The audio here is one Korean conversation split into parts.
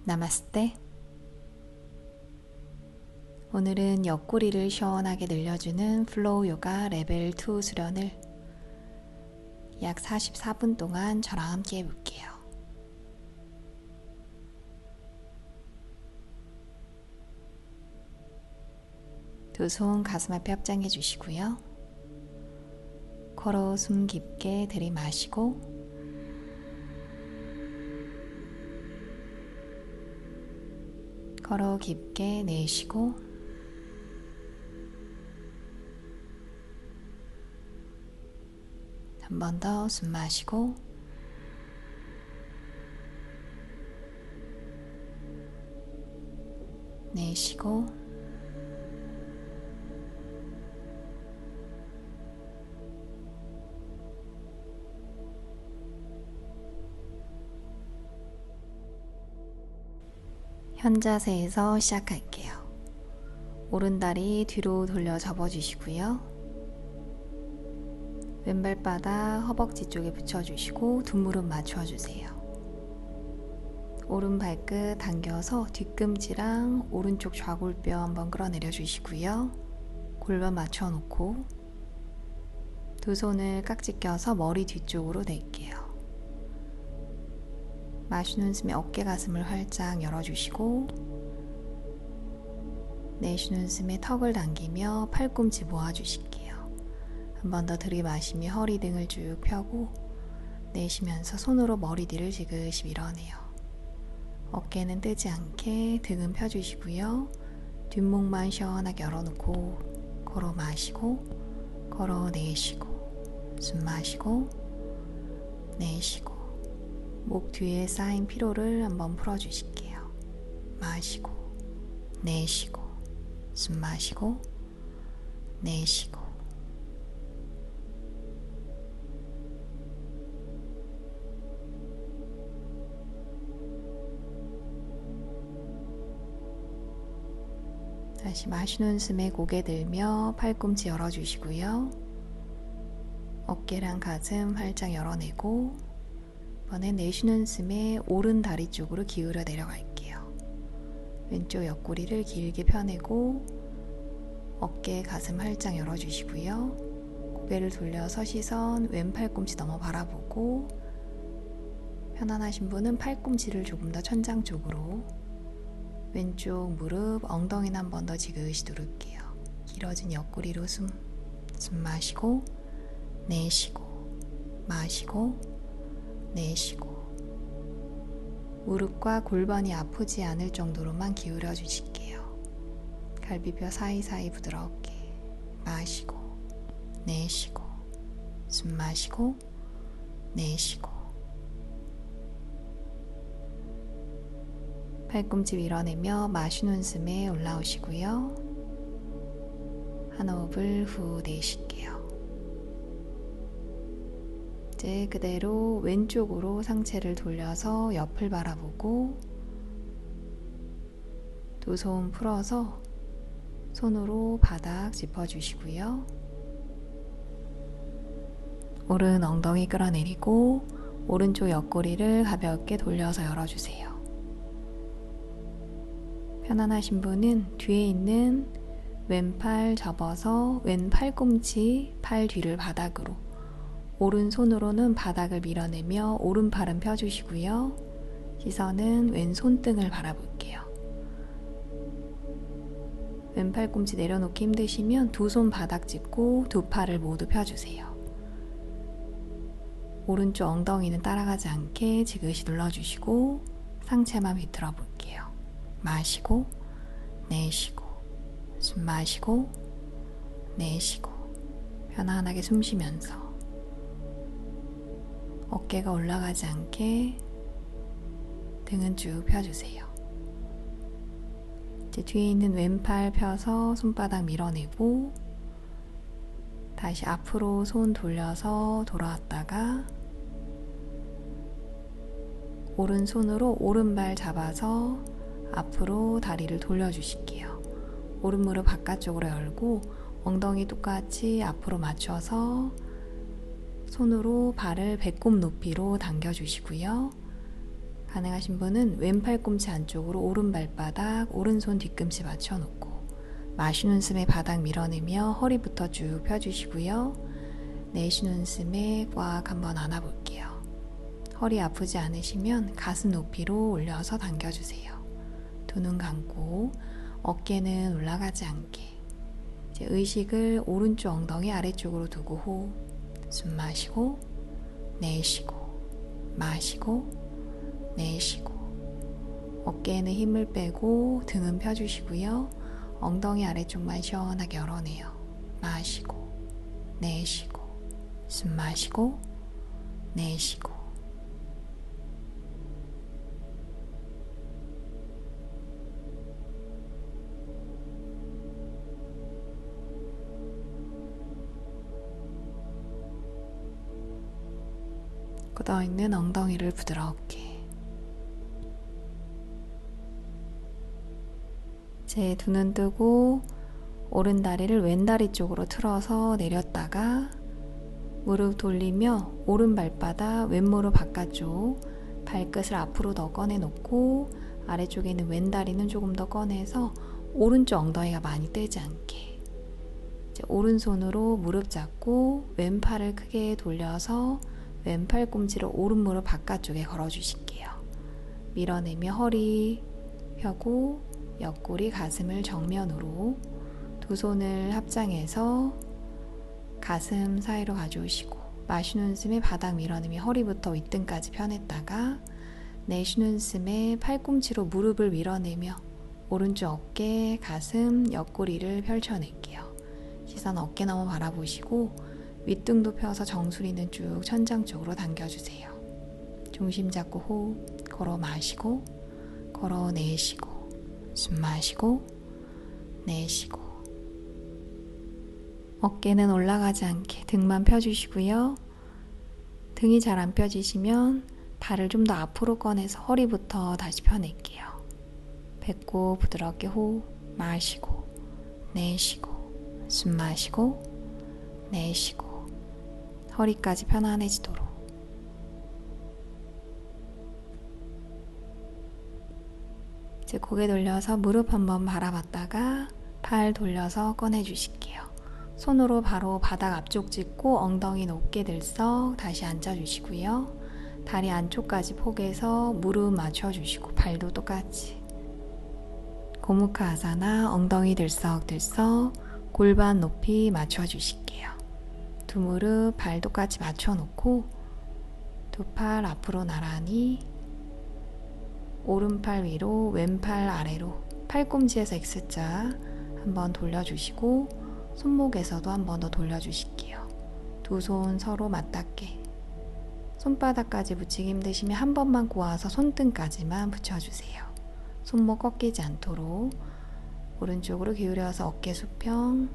나마스테. 오늘은 옆구리를 시원하게 늘려주는 플로우 요가 레벨 2 수련을 약 44분 동안 저랑 함께 해볼게요. 두 손 가슴 앞에 합장해 주시고요. 코로 숨 깊게 들이마시고 코로 깊게 내쉬고 한 번 더 숨 마시고 내쉬고 현 자세에서 시작할게요. 오른다리 뒤로 돌려 접어주시고요. 왼발바닥 허벅지 쪽에 붙여주시고 두 무릎 맞춰주세요. 오른 발끝 당겨서 뒤꿈치랑 오른쪽 좌골뼈 한번 끌어내려 주시고요. 골반 맞춰놓고 두 손을 깍지 껴서 머리 뒤쪽으로 낼게요. 마시는 숨에 어깨 가슴을 활짝 열어주시고 내쉬는 숨에 턱을 당기며 팔꿈치 모아주실게요. 한 번 더 들이마시며 허리 등을 쭉 펴고 내쉬면서 손으로 머리 뒤를 지그시 밀어내요. 어깨는 뜨지 않게 등은 펴주시고요. 뒷목만 시원하게 열어놓고 걸어 마시고 걸어 내쉬고 숨 마시고 내쉬고 목 뒤에 쌓인 피로를 한번 풀어주실게요. 마시고 내쉬고 숨 마시고 내쉬고 다시 마시는 숨에 고개 들며 팔꿈치 열어주시고요. 어깨랑 가슴 활짝 열어내고 이번에 내쉬는 숨에 오른 다리 쪽으로 기울여 내려갈게요. 왼쪽 옆구리를 길게 펴내고 어깨, 가슴 활짝 열어주시고요. 고개를 돌려서 시선 왼 팔꿈치 넘어 바라보고 편안하신 분은 팔꿈치를 조금 더 천장 쪽으로 왼쪽 무릎, 엉덩이는 한 번 더 지그시 누를게요. 길어진 옆구리로 숨 마시고 내쉬고 마시고 내쉬고 무릎과 골반이 아프지 않을 정도로만 기울여 주실게요. 갈비뼈 사이사이 부드럽게 마시고 내쉬고 숨 마시고 내쉬고 팔꿈치 밀어내며 마시는 숨에 올라오시고요. 한 호흡을 후 내쉴게요. 이제 그대로 왼쪽으로 상체를 돌려서 옆을 바라보고 두 손 풀어서 손으로 바닥 짚어주시고요. 오른 엉덩이 끌어내리고 오른쪽 옆구리를 가볍게 돌려서 열어주세요. 편안하신 분은 뒤에 있는 왼팔 접어서 왼 팔꿈치 팔 뒤를 바닥으로 오른손으로는 바닥을 밀어내며 오른팔은 펴주시고요. 시선은 왼 손등을 바라볼게요. 왼 팔꿈치 내려놓기 힘드시면 두 손 바닥 짚고 두 팔을 모두 펴주세요. 오른쪽 엉덩이는 따라가지 않게 지그시 눌러주시고 상체만 비틀어 볼게요. 마시고 내쉬고 숨 마시고 내쉬고 편안하게 숨 쉬면서 어깨가 올라가지 않게 등은 쭉 펴주세요. 이제 뒤에 있는 왼팔 펴서 손바닥 밀어내고 다시 앞으로 손 돌려서 돌아왔다가 오른손으로 오른발 잡아서 앞으로 다리를 돌려주실게요. 오른 무릎 바깥쪽으로 열고 엉덩이 똑같이 앞으로 맞춰서 손으로 발을 배꼽 높이로 당겨주시고요. 가능하신 분은 왼 팔꿈치 안쪽으로 오른 발바닥, 오른손 뒤꿈치 맞춰놓고 마시는 숨에 바닥 밀어내며 허리부터 쭉 펴주시고요. 내쉬는 숨에 꽉 한번 안아볼게요. 허리 아프지 않으시면 가슴 높이로 올려서 당겨주세요. 두 눈 감고 어깨는 올라가지 않게 이제 의식을 오른쪽 엉덩이 아래쪽으로 두고 호흡. 숨 마시고 내쉬고 마시고 내쉬고 어깨에는 힘을 빼고 등은 펴주시고요. 엉덩이 아래쪽만 시원하게 열어내요. 마시고 내쉬고 숨 마시고 내쉬고 굳어있는 엉덩이를 부드럽게 이제 두 눈 뜨고 오른 다리를 왼 다리 쪽으로 틀어서 내렸다가 무릎 돌리며 오른 발바닥 왼무릎 바깥쪽 발끝을 앞으로 더 꺼내놓고 아래쪽에 있는 왼 다리는 조금 더 꺼내서 오른쪽 엉덩이가 많이 떼지 않게 이제 오른손으로 무릎 잡고 왼팔을 크게 돌려서 왼 팔꿈치를 오른 무릎 바깥쪽에 걸어주실게요. 밀어내며 허리 펴고 옆구리 가슴을 정면으로 두 손을 합장해서 가슴 사이로 가져오시고 마시는 숨에 바닥 밀어내며 허리부터 윗등까지 펴냈다가 내쉬는 숨에 팔꿈치로 무릎을 밀어내며 오른쪽 어깨, 가슴, 옆구리를 펼쳐낼게요. 시선 어깨 너머 바라보시고 윗등도 펴서 정수리는 쭉 천장 쪽으로 당겨주세요. 중심 잡고 호흡, 걸어 마시고 걸어 내쉬고 숨 마시고 내쉬고 어깨는 올라가지 않게 등만 펴주시고요. 등이 잘 안 펴지시면 발을 좀 더 앞으로 꺼내서 허리부터 다시 펴낼게요. 뱉고 부드럽게 호흡 마시고 내쉬고 숨 마시고 내쉬고 허리까지 편안해지도록 이제 고개 돌려서 무릎 한번 바라봤다가 팔 돌려서 꺼내주실게요. 손으로 바로 바닥 앞쪽 짚고 엉덩이 높게 들썩 다시 앉아주시고요. 다리 안쪽까지 포개서 무릎 맞춰주시고 발도 똑같이 고무카 아사나 엉덩이 들썩들썩 골반 높이 맞춰주실게요. 두 무릎 발 똑같이 맞춰놓고 두 팔 앞으로 나란히 오른팔 위로 왼팔 아래로 팔꿈치에서 X자 한번 돌려주시고 손목에서도 한 번 더 돌려주실게요. 두 손 서로 맞닿게 손바닥까지 붙이기 힘드시면 한 번만 꼬아서 손등까지만 붙여주세요. 손목 꺾이지 않도록 오른쪽으로 기울여서 어깨 수평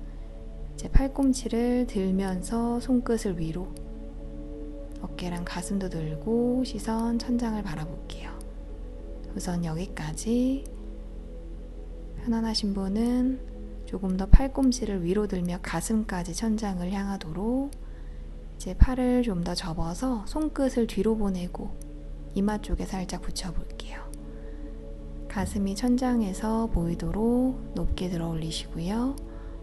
이제 팔꿈치를 들면서 손끝을 위로 어깨랑 가슴도 들고 시선 천장을 바라볼게요. 우선 여기까지 편안하신 분은 조금 더 팔꿈치를 위로 들며 가슴까지 천장을 향하도록 이제 팔을 좀 더 접어서 손끝을 뒤로 보내고 이마 쪽에 살짝 붙여볼게요. 가슴이 천장에서 보이도록 높게 들어 올리시고요.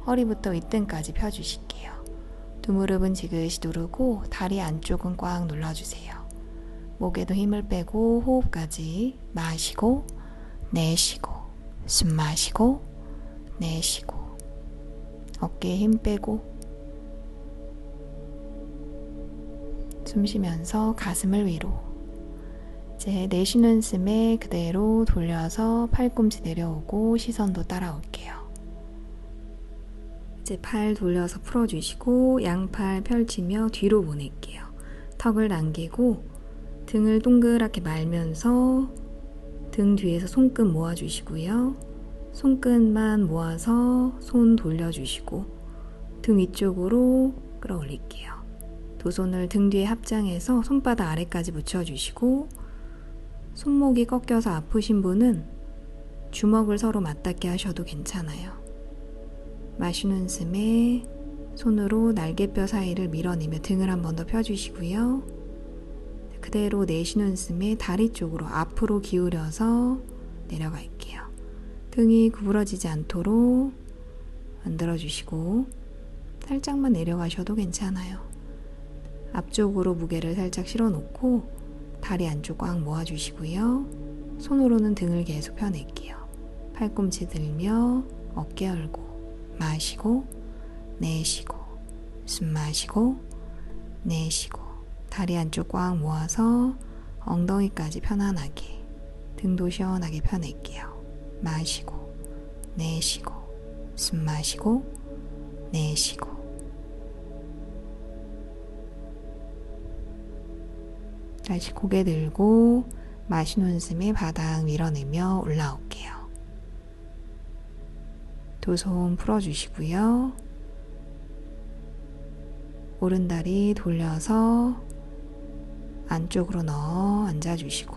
허리부터 윗등까지 펴주실게요. 두 무릎은 지그시 누르고 다리 안쪽은 꽉 눌러주세요. 목에도 힘을 빼고 호흡까지 마시고 내쉬고 숨 마시고 내쉬고 어깨에 힘 빼고 숨 쉬면서 가슴을 위로 이제 내쉬는 숨에 그대로 돌려서 팔꿈치 내려오고 시선도 따라올게요. 이제 팔 돌려서 풀어주시고 양팔 펼치며 뒤로 보낼게요. 턱을 당기고 등을 동그랗게 말면서 등 뒤에서 손끝 모아주시고요. 손끝만 모아서 손 돌려주시고 등 위쪽으로 끌어올릴게요. 두 손을 등 뒤에 합장해서 손바닥 아래까지 붙여주시고 손목이 꺾여서 아프신 분은 주먹을 서로 맞닿게 하셔도 괜찮아요. 마시는 숨에 손으로 날개뼈 사이를 밀어내며 등을 한 번 더 펴주시고요. 그대로 내쉬는 숨에 다리 쪽으로 앞으로 기울여서 내려갈게요. 등이 구부러지지 않도록 만들어 주시고 살짝만 내려가셔도 괜찮아요. 앞쪽으로 무게를 살짝 실어 놓고 다리 안쪽 꽉 모아 주시고요. 손으로는 등을 계속 펴낼게요. 팔꿈치 들며 어깨 열고 마시고 내쉬고 숨 마시고 내쉬고 다리 안쪽 꽉 모아서 엉덩이까지 편안하게 등도 시원하게 펴낼게요. 마시고 내쉬고 숨 마시고 내쉬고 다시 고개 들고 마시는 숨에 바닥 밀어내며 올라올게요. 두 손 풀어주시고요. 오른다리 돌려서 안쪽으로 넣어 앉아주시고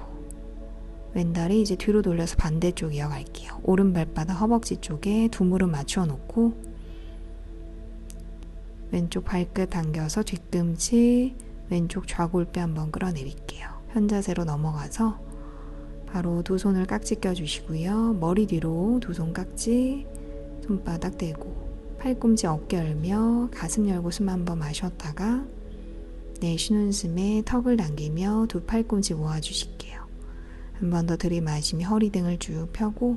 왼다리 이제 뒤로 돌려서 반대쪽 이어갈게요. 오른 발바닥 허벅지 쪽에 두 무릎 맞춰 놓고 왼쪽 발끝 당겨서 뒤꿈치 왼쪽 좌골뼈 한번 끌어내릴게요. 현자세로 넘어가서 바로 두 손을 깍지 껴주시고요. 머리 뒤로 두 손 깍지 손바닥 대고 팔꿈치 어깨 열며 가슴 열고 숨 한번 마셨다가 내쉬는 숨에 턱을 당기며 두 팔꿈치 모아주실게요. 한 번 더 들이마시며 허리 등을 쭉 펴고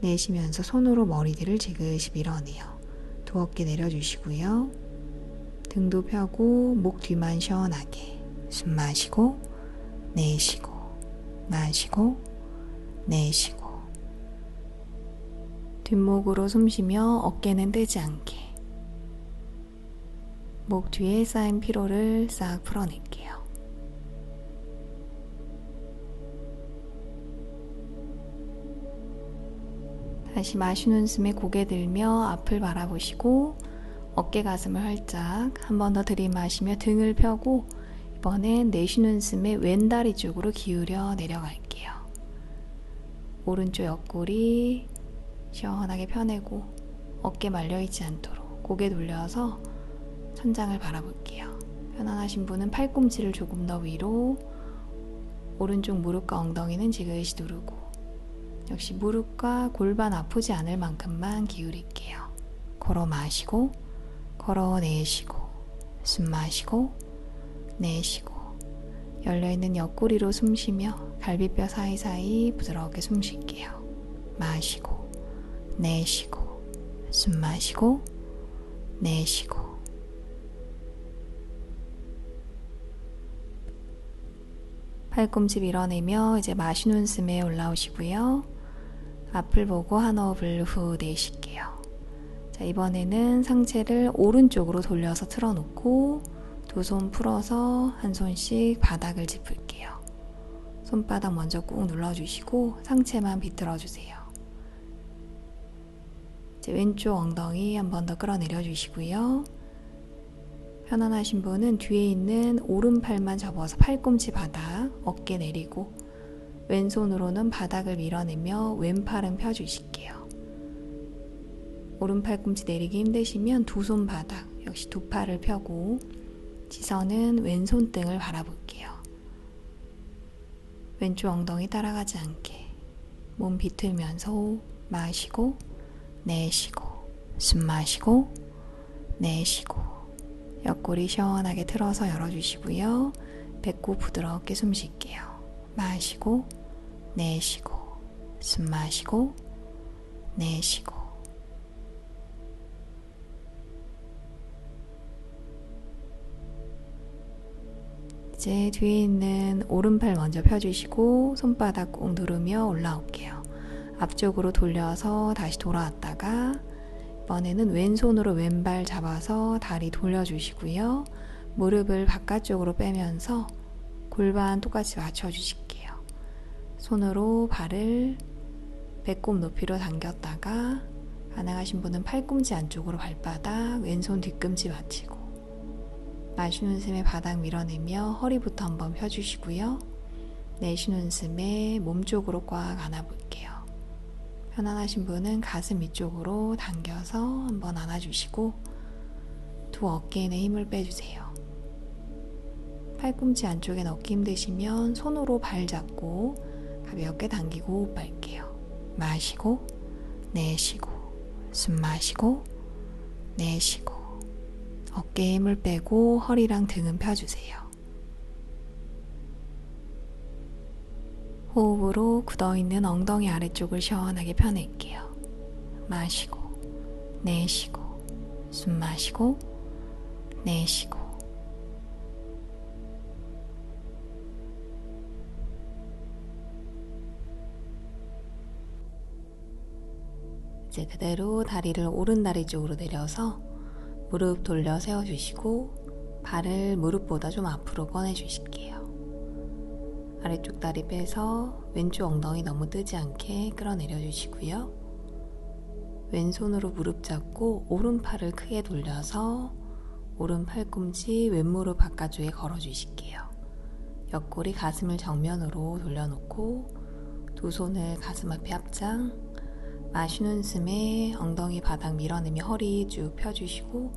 내쉬면서 손으로 머리 뒤를 지그시 밀어내요. 두 어깨 내려주시고요. 등도 펴고 목 뒤만 시원하게 숨 마시고 내쉬고 마시고 내쉬고 뒷목으로 숨 쉬며 어깨는 뜨지 않게 목 뒤에 쌓인 피로를 싹 풀어낼게요. 다시 마시는 숨에 고개 들며 앞을 바라보시고 어깨 가슴을 활짝 한 번 더 들이마시며 등을 펴고 이번엔 내쉬는 숨에 왼다리 쪽으로 기울여 내려갈게요. 오른쪽 옆구리 시원하게 펴내고 어깨 말려있지 않도록 고개 돌려서 천장을 바라볼게요. 편안하신 분은 팔꿈치를 조금 더 위로 오른쪽 무릎과 엉덩이는 지그시 누르고 역시 무릎과 골반 아프지 않을 만큼만 기울일게요. 걸어 마시고 걸어 내쉬고 숨 마시고 내쉬고 열려있는 옆구리로 숨 쉬며 갈비뼈 사이사이 부드럽게 숨 쉴게요. 마시고 내쉬고 숨 마시고 내쉬고 팔꿈치 밀어내며 이제 마시는 숨에 올라오시고요. 앞을 보고 한 호흡을 후 내쉴게요. 자, 이번에는 상체를 오른쪽으로 돌려서 틀어놓고 두 손 풀어서 한 손씩 바닥을 짚을게요. 손바닥 먼저 꾹 눌러주시고 상체만 비틀어주세요. 이제 왼쪽 엉덩이 한 번 더 끌어내려 주시고요. 편안하신 분은 뒤에 있는 오른팔만 접어서 팔꿈치 바닥, 어깨 내리고 왼손으로는 바닥을 밀어내며 왼팔은 펴주실게요. 오른 팔꿈치 내리기 힘드시면 두 손 바닥, 역시 두 팔을 펴고 시선은 왼손 등을 바라볼게요. 왼쪽 엉덩이 따라가지 않게 몸 비틀면서 호흡 마시고 내쉬고 숨 마시고 내쉬고 옆구리 시원하게 틀어서 열어주시고요. 배꼽 부드럽게 숨 쉴게요. 마시고 내쉬고 숨 마시고 내쉬고 이제 뒤에 있는 오른팔 먼저 펴주시고 손바닥 꾹 누르며 올라올게요. 앞쪽으로 돌려서 다시 돌아왔다가 이번에는 왼손으로 왼발 잡아서 다리 돌려주시고요. 무릎을 바깥쪽으로 빼면서 골반 똑같이 맞춰주실게요. 손으로 발을 배꼽 높이로 당겼다가 가능하신 분은 팔꿈치 안쪽으로 발바닥, 왼손 뒤꿈치 받치고 마시는 숨에 바닥 밀어내며 허리부터 한번 펴주시고요. 내쉬는 숨에 몸쪽으로 꽉 안아볼게요. 편안하신 분은 가슴 위쪽으로 당겨서 한번 안아주시고 두 어깨에 힘을 빼주세요. 팔꿈치 안쪽에 넣기 힘드시면 손으로 발 잡고 가볍게 당기고 호흡 할게요. 마시고 내쉬고 숨 마시고 내쉬고 어깨에 힘을 빼고 허리랑 등은 펴주세요. 호흡으로 굳어있는 엉덩이 아래쪽을 시원하게 펴낼게요. 마시고 내쉬고 숨 마시고 내쉬고 이제 그대로 다리를 오른다리 쪽으로 내려서 무릎 돌려 세워주시고 발을 무릎보다 좀 앞으로 꺼내주실게요. 아래쪽 다리 빼서 왼쪽 엉덩이 너무 뜨지 않게 끌어내려 주시고요. 왼손으로 무릎 잡고 오른팔을 크게 돌려서 오른 팔꿈치 왼무릎 바깥쪽에 걸어 주실게요. 옆구리 가슴을 정면으로 돌려놓고 두 손을 가슴 앞에 합장, 마시는 숨에 엉덩이 바닥 밀어내며 허리 쭉 펴주시고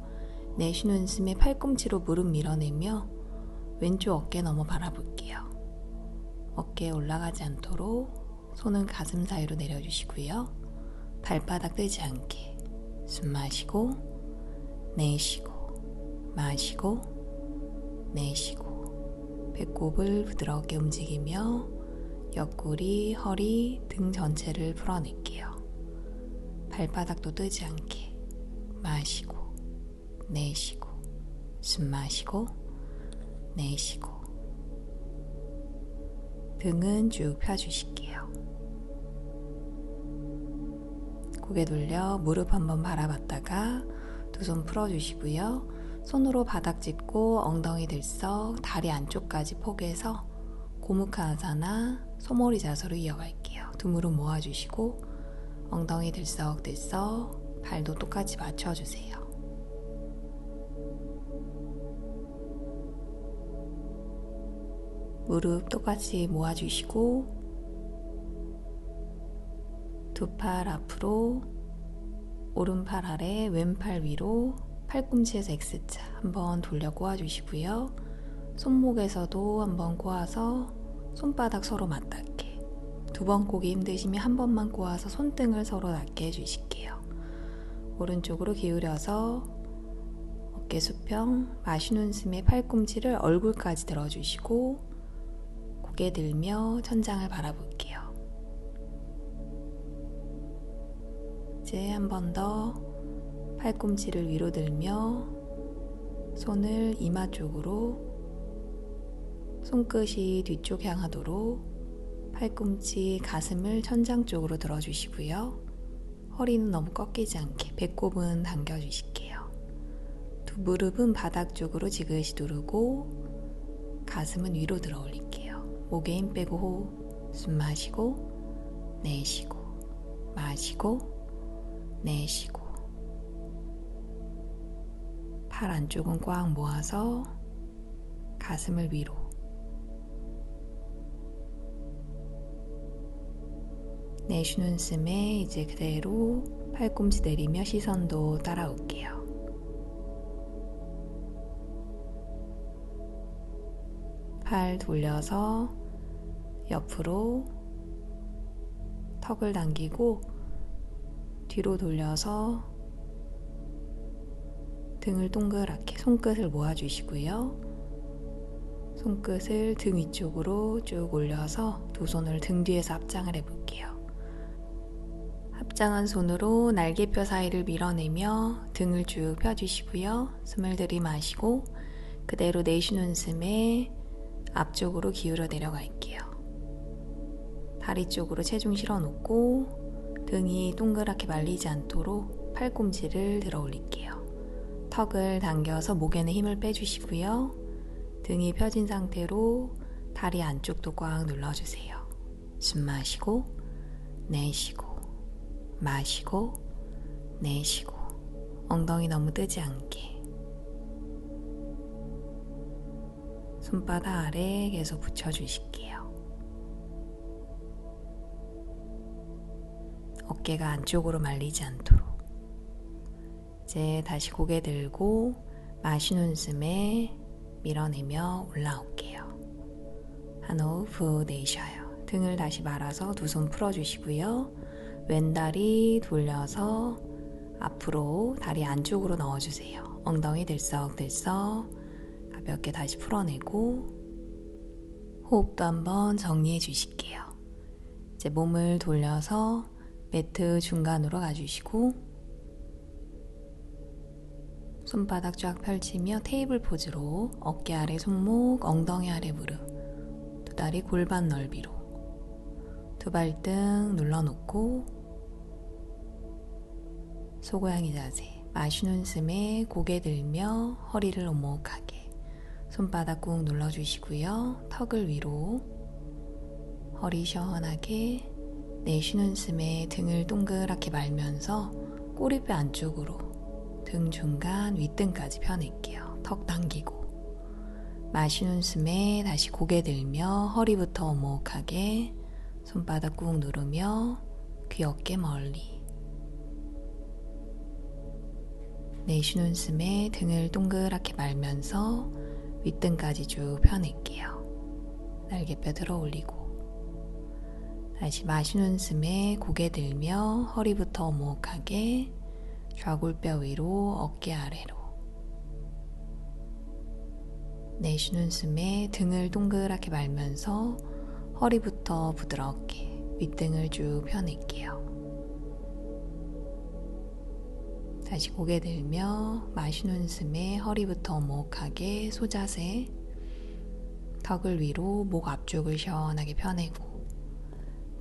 내쉬는 숨에 팔꿈치로 무릎 밀어내며 왼쪽 어깨 너머 바라볼게요. 어깨에 올라가지 않도록 손은 가슴 사이로 내려주시고요. 발바닥 뜨지 않게 숨 마시고 내쉬고 마시고 내쉬고 배꼽을 부드럽게 움직이며 옆구리, 허리, 등 전체를 풀어낼게요. 발바닥도 뜨지 않게 마시고 내쉬고 숨 마시고 내쉬고 등은 쭉 펴주실게요. 고개 돌려 무릎 한번 바라봤다가 두 손 풀어주시고요. 손으로 바닥 짚고 엉덩이 들썩 다리 안쪽까지 포개서 고무카아사나 소머리 자세로 이어갈게요. 두 무릎 모아주시고 엉덩이 들썩들썩 발도 똑같이 맞춰주세요. 무릎 똑같이 모아주시고 두 팔 앞으로 오른팔 아래 왼팔 위로 팔꿈치에서 X자 한번 돌려 꼬아주시고요. 손목에서도 한번 꼬아서 손바닥 서로 맞닿게 두 번 꼬기 힘드시면 한 번만 꼬아서 손등을 서로 닿게 해주실게요. 오른쪽으로 기울여서 어깨 수평 마시는 숨에 팔꿈치를 얼굴까지 들어주시고 고개 들며 천장을 바라볼게요. 이제 한 번 더 팔꿈치를 위로 들며 손을 이마 쪽으로 손끝이 뒤쪽 향하도록 팔꿈치 가슴을 천장 쪽으로 들어주시고요. 허리는 너무 꺾이지 않게 배꼽은 당겨주실게요. 두 무릎은 바닥 쪽으로 지그시 누르고 가슴은 위로 들어 올릴게요. 목에 힘 빼고 호흡, 숨 마시고 내쉬고 마시고 내쉬고 팔 안쪽은 꽉 모아서 가슴을 위로 내쉬는 숨에 이제 그대로 팔꿈치 내리며 시선도 따라올게요. 팔 돌려서 옆으로 턱을 당기고 뒤로 돌려서 등을 동그랗게 손끝을 모아주시고요. 손끝을 등 위쪽으로 쭉 올려서 두 손을 등 뒤에서 합장을 해볼게요. 합장한 손으로 날개뼈 사이를 밀어내며 등을 쭉 펴주시고요. 숨을 들이마시고 그대로 내쉬는 숨에 앞쪽으로 기울여 내려갈게요. 다리 쪽으로 체중 실어놓고 등이 동그랗게 말리지 않도록 팔꿈치를 들어 올릴게요. 턱을 당겨서 목에는 힘을 빼주시고요. 등이 펴진 상태로 다리 안쪽도 꽉 눌러주세요. 숨 마시고 내쉬고 마시고 내쉬고 엉덩이 너무 뜨지 않게 손바닥 아래 계속 붙여주실게요. 어깨가 안쪽으로 말리지 않도록. 이제 다시 고개 들고 마시는 숨에 밀어내며 올라올게요. 한 호흡 후 내쉬어요. 등을 다시 말아서 두 손 풀어주시고요. 왼다리 돌려서 앞으로 다리 안쪽으로 넣어주세요. 엉덩이 들썩들썩 가볍게 다시 풀어내고 호흡도 한번 정리해 주실게요. 이제 몸을 돌려서 매트 중간으로 가주시고 손바닥 쫙 펼치며 테이블 포즈로 어깨 아래 손목, 엉덩이 아래 무릎, 두 다리 골반 넓이로 두 발등 눌러놓고 소고양이 자세, 마시는 숨에 고개 들며 허리를 오목하게 손바닥 꾹 눌러주시고요. 턱을 위로 허리 시원하게 내쉬는 숨에 등을 동그랗게 말면서 꼬리뼈 안쪽으로 등 중간 윗등까지 펴낼게요. 턱 당기고 마시는 숨에 다시 고개 들며 허리부터 오목하게 손바닥 꾹 누르며 귀 어깨 멀리 내쉬는 숨에 등을 동그랗게 말면서 윗등까지 쭉 펴낼게요. 날개뼈 들어 올리고 다시 마시는 숨에 고개 들며 허리부터 오목하게 좌골뼈 위로 어깨 아래로 내쉬는 숨에 등을 동그랗게 말면서 허리부터 부드럽게 윗등을 쭉 펴낼게요. 다시 고개 들며 마시는 숨에 허리부터 오목하게 소자세 턱을 위로 목 앞쪽을 시원하게 펴내고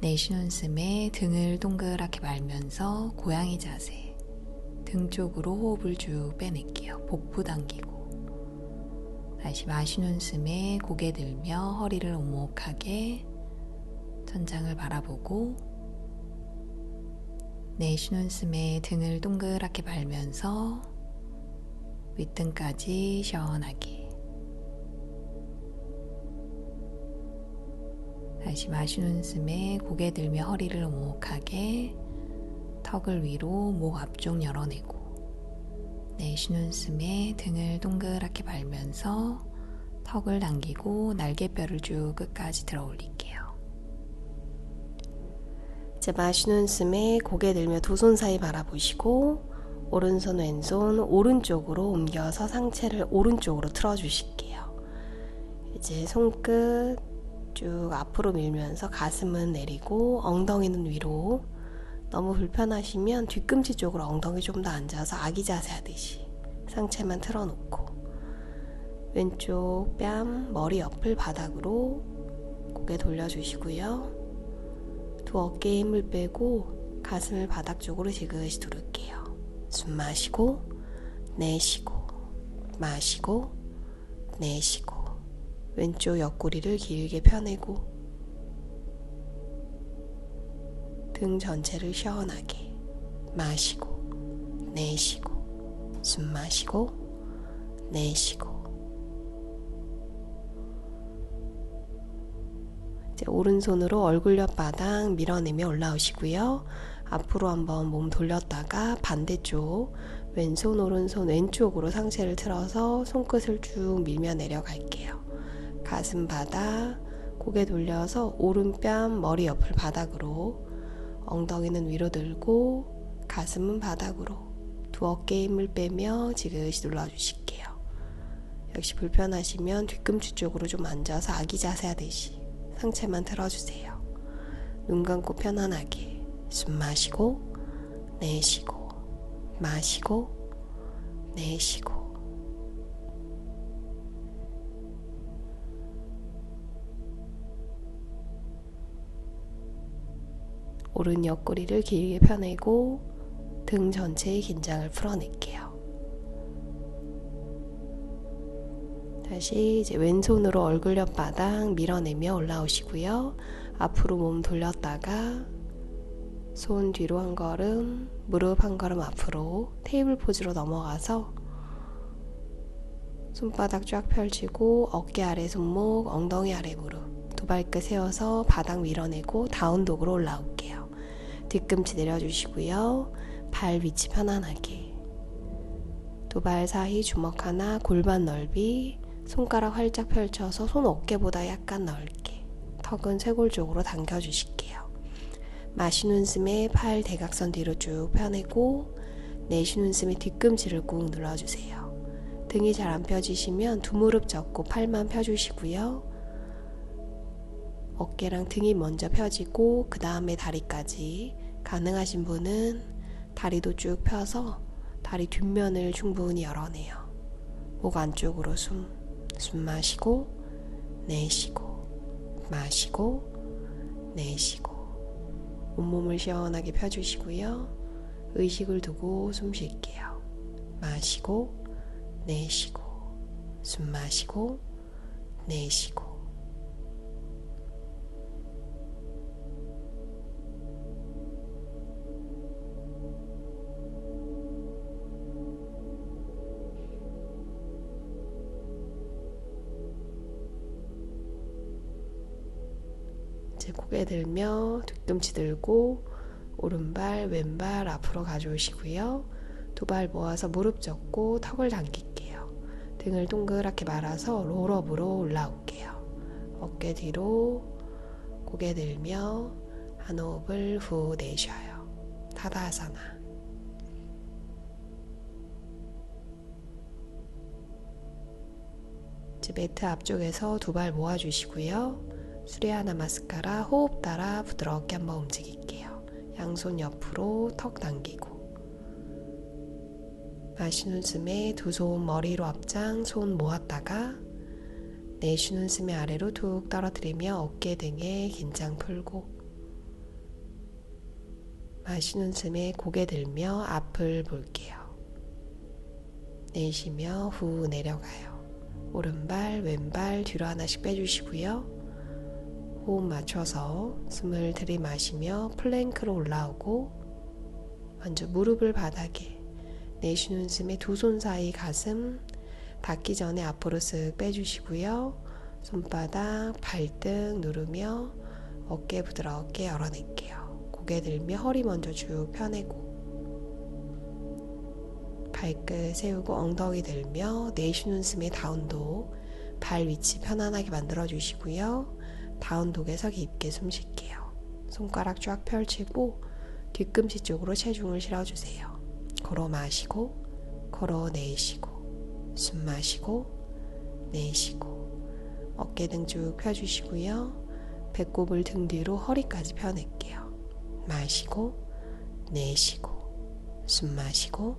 내쉬는 숨에 등을 동그랗게 말면서 고양이 자세 등 쪽으로 호흡을 쭉 빼낼게요. 복부 당기고 다시 마시는 숨에 고개 들며 허리를 오목하게 천장을 바라보고 내쉬는 숨에 등을 동그랗게 말면서 윗등까지 시원하게 다시 마시는 숨에 고개 들며 허리를 오목하게 턱을 위로 목 앞쪽 열어내고 내쉬는 숨에 등을 동그랗게 말면서 턱을 당기고 날개뼈를 쭉 끝까지 들어 올릴게요. 이제 마시는 숨에 고개 들며 두 손 사이 바라보시고 오른손 왼손 오른쪽으로 옮겨서 상체를 오른쪽으로 틀어주실게요. 이제 손끝 쭉 앞으로 밀면서 가슴은 내리고 엉덩이는 위로 너무 불편하시면 뒤꿈치 쪽으로 엉덩이 좀 더 앉아서 아기 자세 하듯이 상체만 틀어놓고 왼쪽 뺨 머리 옆을 바닥으로 고개 돌려주시고요. 두 어깨에 힘을 빼고 가슴을 바닥 쪽으로 지그시 두를게요. 숨 마시고 내쉬고 마시고 내쉬고 왼쪽 옆구리를 길게 펴내고 등 전체를 시원하게 마시고 내쉬고 숨 마시고 내쉬고 이제 오른손으로 얼굴 옆바닥 밀어내며 올라오시고요. 앞으로 한번 몸 돌렸다가 반대쪽 왼손 오른손 왼쪽으로 상체를 틀어서 손끝을 쭉 밀며 내려갈게요. 가슴 바닥 고개 돌려서 오른뺨 머리 옆을 바닥으로 엉덩이는 위로 들고 가슴은 바닥으로 두 어깨에 힘을 빼며 지그시 눌러주실게요. 역시 불편하시면 뒤꿈치 쪽으로 좀 앉아서 아기 자세 하듯이 상체만 틀어주세요. 눈 감고 편안하게 숨 마시고 내쉬고 마시고 내쉬고 오른 옆구리를 길게 펴내고 등 전체의 긴장을 풀어낼게요. 다시 이제 왼손으로 얼굴 옆바닥 밀어내며 올라오시고요. 앞으로 몸 돌렸다가 손 뒤로 한 걸음, 무릎 한 걸음 앞으로 테이블 포즈로 넘어가서 손바닥 쫙 펼치고 어깨 아래 손목, 엉덩이 아래 무릎 두 발끝 세워서 바닥 밀어내고 다운독으로 올라올게요. 뒤꿈치 내려주시고요. 발 위치 편안하게 두 발 사이 주먹 하나 골반 넓이 손가락 활짝 펼쳐서 손 어깨보다 약간 넓게 턱은 쇄골 쪽으로 당겨주실게요. 마시는 숨에 팔 대각선 뒤로 쭉 펴내고 내쉬는 숨에 뒤꿈치를 꾹 눌러주세요. 등이 잘 안 펴지시면 두 무릎 접고 팔만 펴주시고요. 어깨랑 등이 먼저 펴지고 그 다음에 다리까지. 가능하신 분은 다리도 쭉 펴서 다리 뒷면을 충분히 열어내요. 목 안쪽으로 숨 마시고 내쉬고 마시고 내쉬고 온몸을 시원하게 펴주시고요. 의식을 두고 숨 쉴게요. 마시고 내쉬고 숨 마시고 내쉬고. 이제 고개 들며 뒤꿈치 들고 오른발 왼발 앞으로 가져오시고요. 두 발 모아서 무릎 접고 턱을 당길게요. 등을 동그랗게 말아서 롤업으로 올라올게요. 어깨 뒤로 고개 들며 한 호흡을 후 내쉬어요. 타다아사나. 이제 매트 앞쪽에서 두 발 모아주시고요. 수리아 나마스카라 호흡 따라 부드럽게 한번 움직일게요. 양손 옆으로 턱 당기고 마시는 숨에 두 손 머리로 앞장 손 모았다가 내쉬는 숨에 아래로 툭 떨어뜨리며 어깨 등에 긴장 풀고 마시는 숨에 고개 들며 앞을 볼게요. 내쉬며 후 내려가요. 오른발 왼발 뒤로 하나씩 빼주시고요. 호흡 맞춰서 숨을 들이마시며 플랭크로 올라오고 먼저 무릎을 바닥에 내쉬는 숨에 두 손 사이 가슴 닿기 전에 앞으로 쓱 빼주시고요. 손바닥 발등 누르며 어깨 부드럽게 열어낼게요. 고개 들며 허리 먼저 쭉 펴내고 발끝 세우고 엉덩이 들며 내쉬는 숨에 다운독 발 위치 편안하게 만들어 주시고요. 다운독에서 깊게 숨 쉴게요. 손가락 쫙 펼치고 뒤꿈치 쪽으로 체중을 실어주세요. 걸어 마시고 걸어 내쉬고 숨 마시고 내쉬고 어깨 등 쭉 펴주시고요. 배꼽을 등 뒤로 허리까지 펴낼게요. 마시고 내쉬고 숨 마시고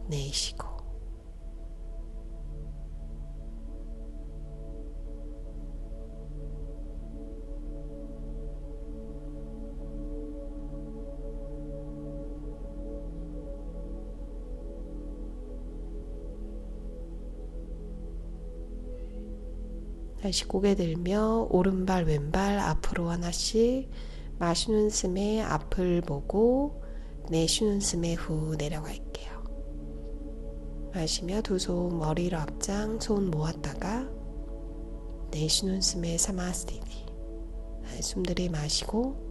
내쉬고. 다시 고개 들며 오른발 왼발 앞으로 하나씩 마시는 숨에 앞을 보고 내쉬는 숨에 후 내려갈게요. 마시며 두 손 머리로 앞장 손 모았다가 내쉬는 숨에 사마스티티. 숨 들이마시고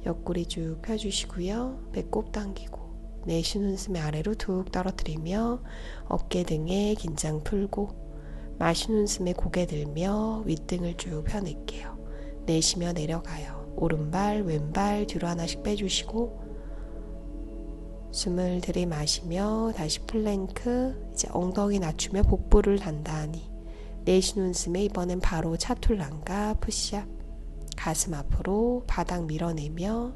옆구리 쭉 펴주시고요. 배꼽 당기고 내쉬는 숨에 아래로 툭 떨어뜨리며 어깨 등에 긴장 풀고 마시는 숨에 고개 들며 윗등을 쭉 펴낼게요. 내쉬며 내려가요. 오른발 왼발 뒤로 하나씩 빼주시고 숨을 들이마시며 다시 플랭크. 이제 엉덩이 낮추며 복부를 단단히 내쉬는 숨에 이번엔 바로 차툴란가 푸시업. 가슴 앞으로 바닥 밀어내며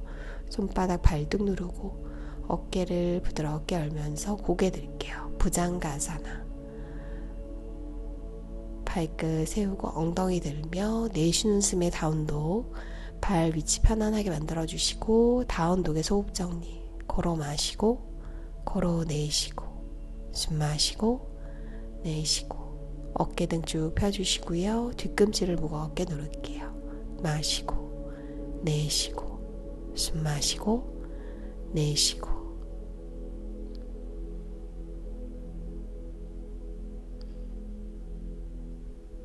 손바닥 발등 누르고 어깨를 부드럽게 열면서 고개 들게요. 부장가사나. 발끝 세우고 엉덩이 들며 내쉬는 숨에 다운독 발 위치 편안하게 만들어주시고 다운독에서 호흡 정리. 걸어 마시고 걸어 내쉬고 숨 마시고 내쉬고 어깨 등 쭉 펴주시고요. 뒤꿈치를 무겁게 누를게요. 마시고 내쉬고 숨 마시고 내쉬고.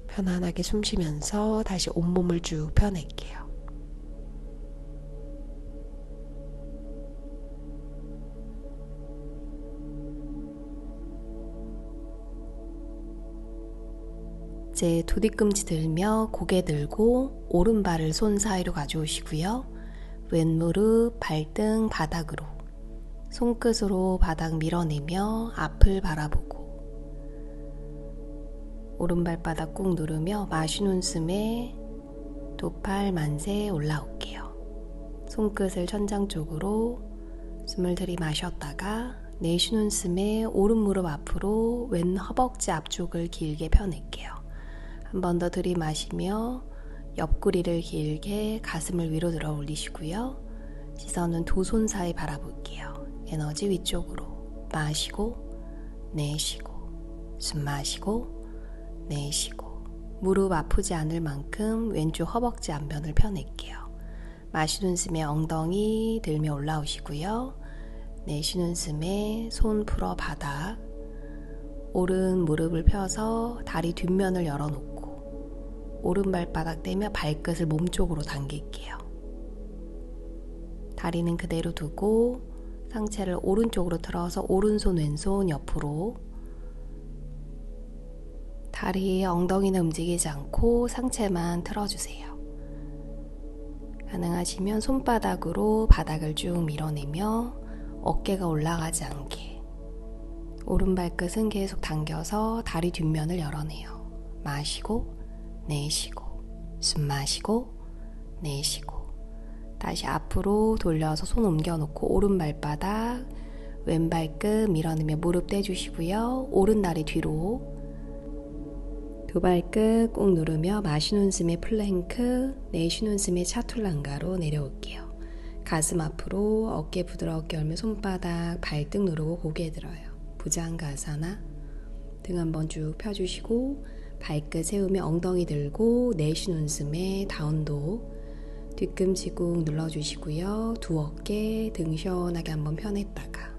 편안하게 숨 쉬면서 다시 온몸을 쭉 펴낼게요. 이제 두 뒤꿈치 들며 고개 들고 오른발을 손 사이로 가져오시고요. 왼 무릎, 발등 바닥으로 손끝으로 바닥 밀어내며 앞을 바라보고 오른발바닥 꾹 누르며 마시는 숨에 두 팔 만세 올라올게요. 손끝을 천장 쪽으로 숨을 들이마셨다가 내쉬는 숨에 오른 무릎 앞으로 왼 허벅지 앞쪽을 길게 펴낼게요. 한 번 더 들이마시며 옆구리를 길게 가슴을 위로 들어 올리시고요. 시선은 두 손 사이 바라볼게요. 에너지 위쪽으로 마시고 내쉬고 숨 마시고 내쉬고 무릎 아프지 않을 만큼 왼쪽 허벅지 앞면을 펴낼게요. 마시는 숨에 엉덩이 들며 올라오시고요. 내쉬는 숨에 손 풀어 바닥 오른 무릎을 펴서 다리 뒷면을 열어놓고 오른 발바닥 떼며 발끝을 몸쪽으로 당길게요. 다리는 그대로 두고 상체를 오른쪽으로 틀어서 오른손 왼손 옆으로 다리 엉덩이는 움직이지 않고 상체만 틀어주세요. 가능하시면 손바닥으로 바닥을 쭉 밀어내며 어깨가 올라가지 않게 오른 발끝은 계속 당겨서 다리 뒷면을 열어내요. 마시고 내쉬고 숨 마시고 내쉬고 다시 앞으로 돌려서 손 옮겨놓고 오른 발바닥 왼 발끝 밀어내며 무릎 떼주시고요. 오른 다리 뒤로 두 발끝 꾹 누르며 마시는 숨에 플랭크, 내쉬는 숨에 차툴랑가로 내려올게요. 가슴 앞으로 어깨 부드럽게 열며 손바닥, 발등 누르고 고개 들어요. 부장가사나 등 한번 쭉 펴주시고 발끝 세우며 엉덩이 들고 내쉬는 숨에 다운도 뒤꿈치 꾹 눌러주시고요. 두 어깨 등 시원하게 한번 펴냈다가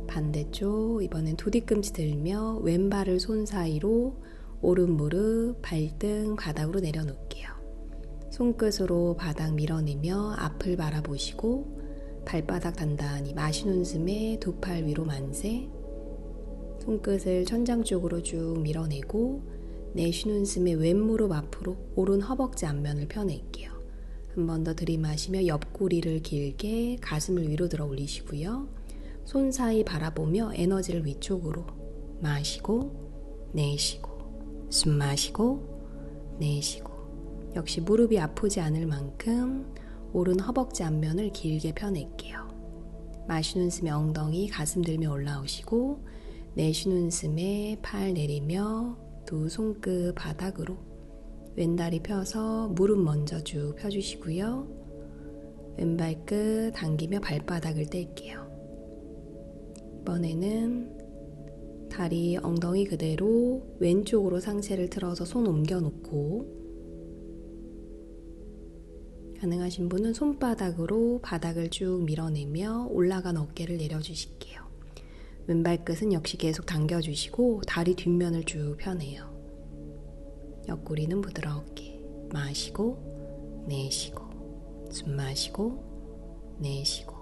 반대쪽 이번엔 두 뒤꿈치 들며 왼발을 손 사이로 오른 무릎, 발등 바닥으로 내려놓을게요. 손끝으로 바닥 밀어내며 앞을 바라보시고 발바닥 단단히 마시는 숨에 두 팔 위로 만세 손끝을 천장 쪽으로 쭉 밀어내고 내쉬는 숨에 왼 무릎 앞으로 오른 허벅지 앞면을 펴낼게요. 한 번 더 들이마시며 옆구리를 길게 가슴을 위로 들어 올리시고요. 손 사이 바라보며 에너지를 위쪽으로 마시고 내쉬고 숨 마시고 내쉬고 역시 무릎이 아프지 않을 만큼 오른 허벅지 앞면을 길게 펴낼게요. 마시는 숨에 엉덩이 가슴 들며 올라오시고 내쉬는 숨에 팔 내리며 두 손끝 바닥으로 왼다리 펴서 무릎 먼저 쭉 펴주시고요. 왼발끝 당기며 발바닥을 뗄게요. 이번에는 다리 엉덩이 그대로 왼쪽으로 상체를 틀어서 손 옮겨놓고 가능하신 분은 손바닥으로 바닥을 쭉 밀어내며 올라간 어깨를 내려주실게요. 왼발끝은 역시 계속 당겨주시고 다리 뒷면을 쭉 펴내요. 옆구리는 부드럽게 마시고 내쉬고 숨 마시고 내쉬고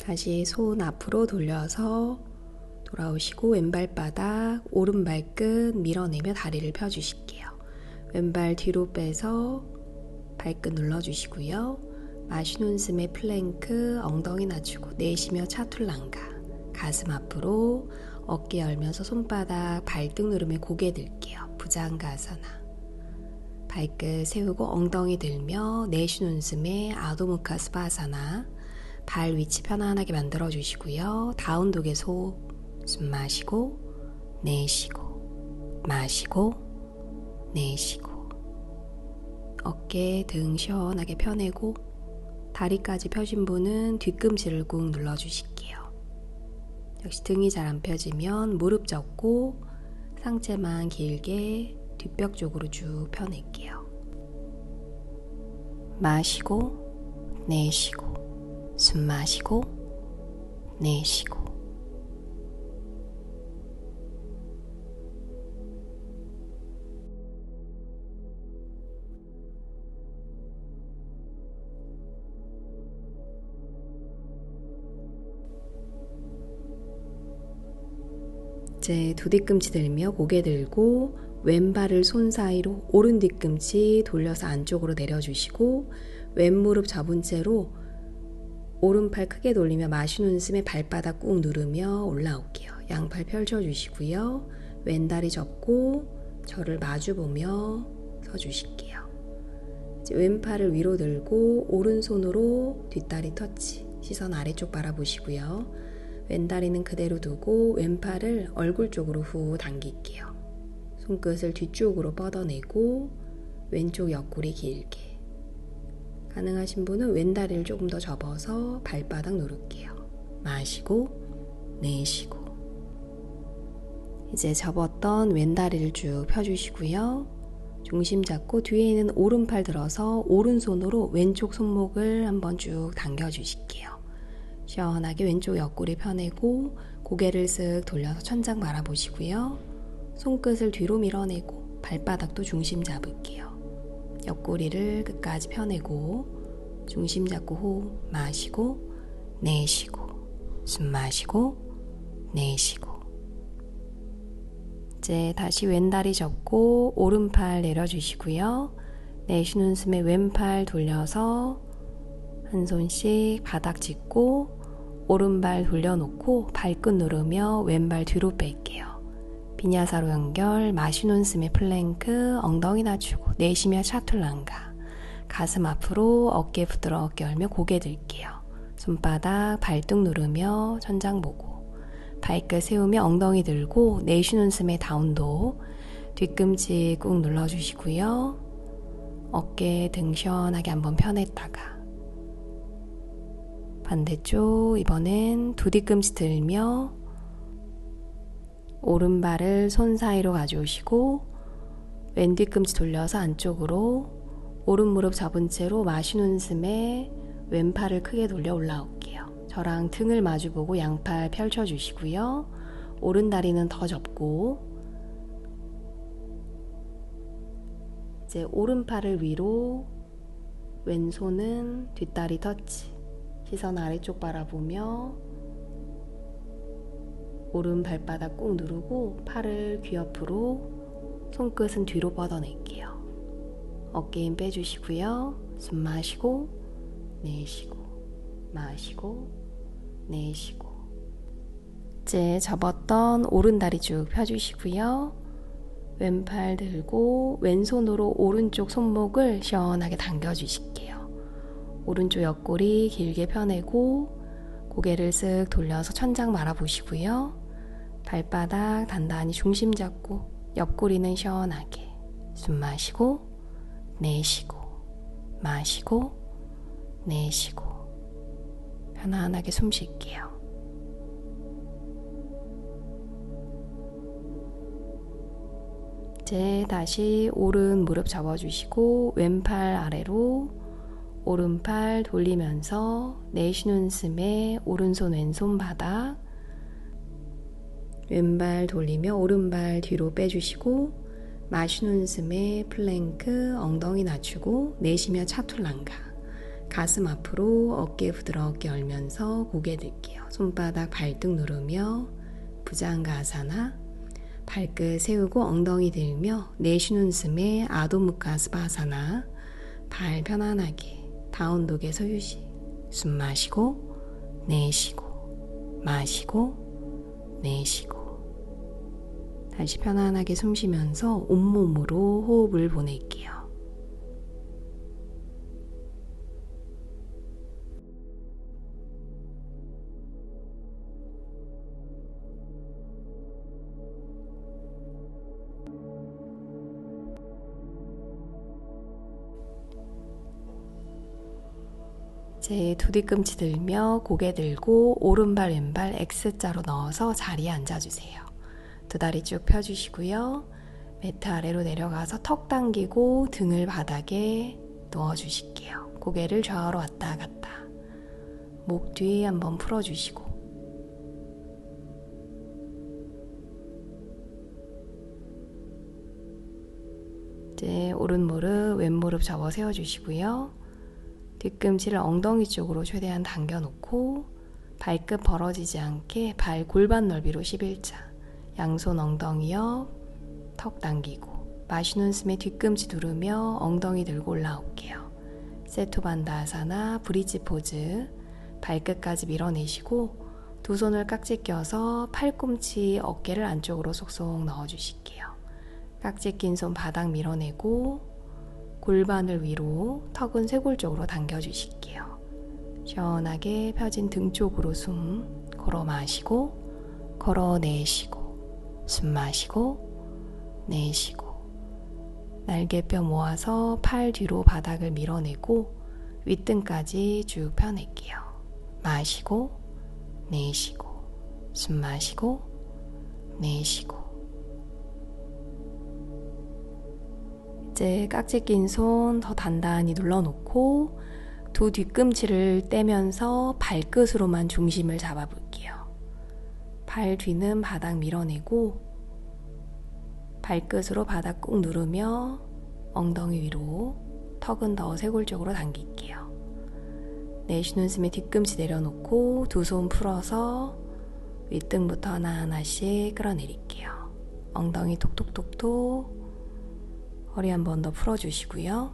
다시 손 앞으로 돌려서 돌아오시고 왼발바닥 오른발끝 밀어내며 다리를 펴주실게요. 왼발 뒤로 빼서 발끝 눌러주시고요. 마시는 숨에 플랭크 엉덩이 낮추고 내쉬며 차툴랑가 가슴 앞으로 어깨 열면서 손바닥 발등 누르며 고개 들게요. 부장가사나 발끝 세우고 엉덩이 들며 내쉬는 숨에 아도무카 스바사나 발 위치 편안하게 만들어 주시고요. 다운독의 소 숨 마시고 내쉬고 마시고 내쉬고 어깨 등 시원하게 펴내고 다리까지 펴신 분은 뒤꿈치를 꾹 눌러주실게요. 역시 등이 잘 안 펴지면 무릎 접고 상체만 길게 뒷벽 쪽으로 쭉 펴낼게요. 마시고 내쉬고 숨 마시고 내쉬고 이제 두 뒤꿈치 들며 고개 들고 왼발을 손 사이로 오른 뒤꿈치 돌려서 안쪽으로 내려주시고 왼무릎 접은 채로 오른팔 크게 돌리며 마시는 숨에 발바닥 꾹 누르며 올라올게요. 양팔 펼쳐주시고요. 왼다리 접고 저를 마주보며 서주실게요. 이제 왼팔을 위로 들고 오른손으로 뒷다리 터치, 시선 아래쪽 바라보시고요. 왼다리는 그대로 두고 왼팔을 얼굴 쪽으로 후 당길게요. 손끝을 뒤쪽으로 뻗어내고 왼쪽 옆구리 길게. 가능하신 분은 왼다리를 조금 더 접어서 발바닥 누를게요. 마시고 내쉬고. 이제 접었던 왼다리를 쭉 펴주시고요. 중심 잡고 뒤에 있는 오른팔 들어서 오른손으로 왼쪽 손목을 한번 쭉 당겨주실게요. 시원하게 왼쪽 옆구리 펴내고 고개를 쓱 돌려서 천장 바라보시고요. 손끝을 뒤로 밀어내고 발바닥도 중심 잡을게요. 옆구리를 끝까지 펴내고 중심 잡고 호흡 마시고 내쉬고 숨 마시고 내쉬고. 이제 다시 왼다리 접고 오른팔 내려주시고요. 내쉬는 숨에 왼팔 돌려서 한 손씩 바닥 짚고 오른발 돌려놓고 발끝 누르며 왼발 뒤로 뺄게요. 비냐사로 연결, 마시는 숨에 플랭크, 엉덩이 낮추고 내쉬며 차툴란가. 가슴 앞으로 어깨 부드럽게 열며 고개 들게요. 손바닥 발등 누르며 천장 보고 발끝 세우며 엉덩이 들고 내쉬는 숨에 다운도, 뒤꿈치 꾹 눌러주시고요. 어깨 등 시원하게 한번 펴냈다가 반대쪽, 이번엔 두 뒤꿈치 들며 오른발을 손 사이로 가져오시고 왼 뒤꿈치 돌려서 안쪽으로 오른 무릎 접은 채로 마시는 숨에 왼팔을 크게 돌려 올라올게요. 저랑 등을 마주보고 양팔 펼쳐주시고요. 오른 다리는 더 접고 이제 오른팔을 위로, 왼손은 뒷다리 터치, 시선 아래쪽 바라보며 오른 발바닥 꾹 누르고 팔을 귀 옆으로, 손끝은 뒤로 뻗어낼게요. 어깨 힘 빼주시고요. 숨 마시고 내쉬고 마시고 내쉬고. 이제 접었던 오른 다리 쭉 펴주시고요. 왼팔 들고 왼손으로 오른쪽 손목을 시원하게 당겨주실게요. 오른쪽 옆구리 길게 펴내고 고개를 쓱 돌려서 천장 바라보시고요. 발바닥 단단히 중심 잡고 옆구리는 시원하게 숨 마시고 내쉬고 마시고 내쉬고 편안하게 숨 쉴게요. 이제 다시 오른 무릎 접어주시고 왼팔 아래로 오른팔 돌리면서 내쉬는 숨에 오른손 왼손 바닥, 왼발 돌리며 오른발 뒤로 빼주시고 마시는 숨에 플랭크, 엉덩이 낮추고 내쉬며 차툴란가. 가슴 앞으로 어깨 부드럽게 열면서 고개 들게요. 손바닥 발등 누르며 부장가사나, 발끝 세우고 엉덩이 들며 내쉬는 숨에 아도무카스바사나. 발 편안하게 다운독에서 휴식. 숨 마시고 내쉬고 마시고 내쉬고. 다시 편안하게 숨 쉬면서 온몸으로 호흡을 보낼게요. 이제 두 뒤꿈치 들며 고개 들고 오른발 왼발 X자로 넣어서 자리에 앉아주세요. 두 다리 쭉 펴주시고요. 매트 아래로 내려가서 턱 당기고 등을 바닥에 누워주실게요. 고개를 좌우로 왔다 갔다. 목 뒤 한번 풀어주시고 이제 오른 무릎 왼 무릎 접어 세워주시고요. 뒤꿈치를 엉덩이 쪽으로 최대한 당겨놓고 발끝 벌어지지 않게 발 골반 넓이로 11자, 양손 엉덩이 옆, 턱 당기고 마시는 숨에 뒤꿈치 누르며 엉덩이 들고 올라올게요. 세토반다아사나 브릿지 포즈. 발끝까지 밀어내시고 두 손을 깍지 껴서 팔꿈치 어깨를 안쪽으로 쏙쏙 넣어주실게요. 깍지 낀 손 바닥 밀어내고 골반을 위로, 턱은 쇄골 쪽으로 당겨주실게요. 시원하게 펴진 등 쪽으로 숨 걸어 마시고 걸어내쉬고 숨 마시고 내쉬고 날개뼈 모아서 팔 뒤로 바닥을 밀어내고 윗등까지 쭉 펴낼게요. 마시고 내쉬고 숨 마시고 내쉬고. 이제 깍지 낀 손 더 단단히 눌러놓고 두 뒤꿈치를 떼면서 발끝으로만 중심을 잡아볼게요. 발 뒤는 바닥 밀어내고 발끝으로 바닥 꾹 누르며 엉덩이 위로, 턱은 더 쇄골 쪽으로 당길게요. 내쉬는 숨에 뒤꿈치 내려놓고 두 손 풀어서 윗등부터 하나하나씩 끌어내릴게요. 엉덩이 톡톡톡톡. 허리 한 번 더 풀어주시고요.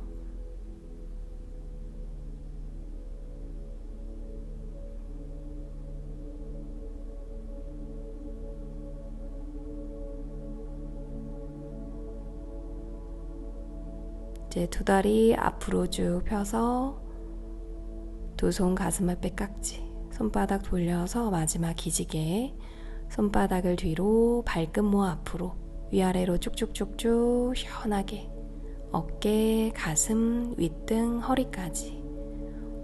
이제 두 다리 앞으로 쭉 펴서 두 손 가슴 앞에 깍지, 손바닥 돌려서 마지막 기지개, 손바닥을 뒤로, 발끝 모아 앞으로, 위아래로 쭉쭉쭉쭉 시원하게 어깨, 가슴, 윗등, 허리까지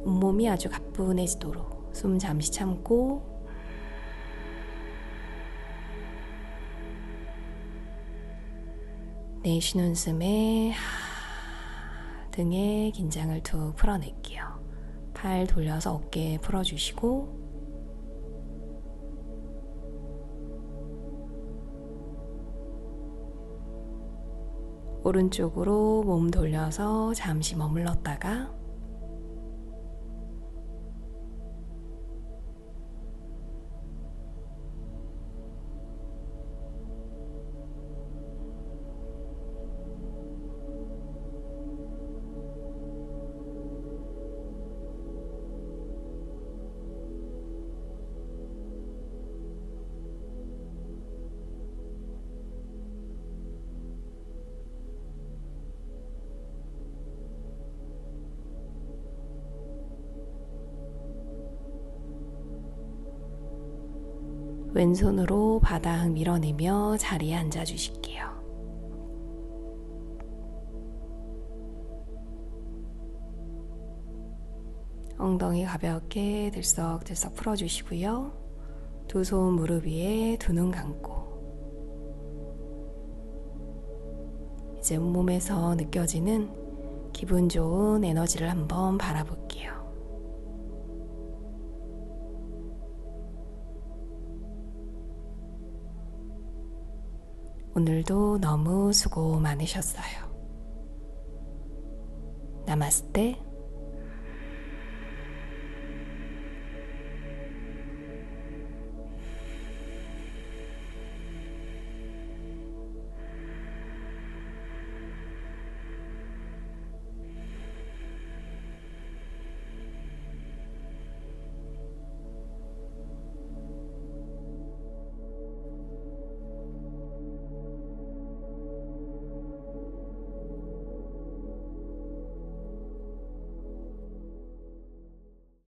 온몸이 아주 가뿐해지도록 숨 잠시 참고 내쉬는 숨에 등에 긴장을 툭 풀어낼게요. 팔 돌려서 어깨 풀어주시고 오른쪽으로 몸 돌려서 잠시 머물렀다가 왼손으로 바닥 밀어내며 자리에 앉아주실게요. 엉덩이 가볍게 들썩들썩 풀어주시고요. 두 손 무릎 위에 두 눈 감고 이제 온몸에서 느껴지는 기분 좋은 에너지를 한번 바라볼게요. 오늘도 너무 수고 많으셨어요. 나마스테.